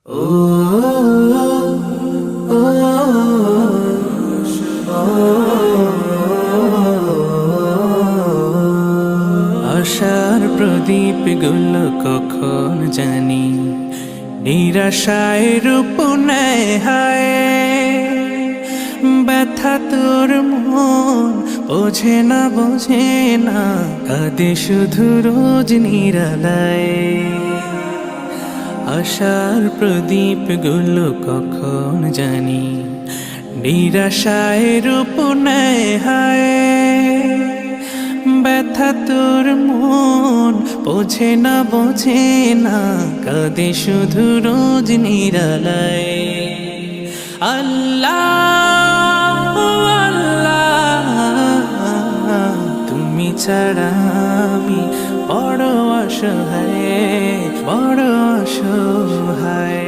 ও ও আশার প্রদীপ গুলো কখন জানি নিরাশায় রূপ নেয় হায়। ব্যথা তোর মন বোঝে না কাঁদে শুধু রোজ নিরালায়। আশার প্রদীপ গুলো কখন জানি নিরাশায় রূপ নেয় হায়। ব্যথা তোর মন বোঝে না কাঁদে শুধু রোজ নিরালায়। আল্লাহ আল্লাহ তুমি ছাড়া আমি বড় অসহায়, বড় অসহায়।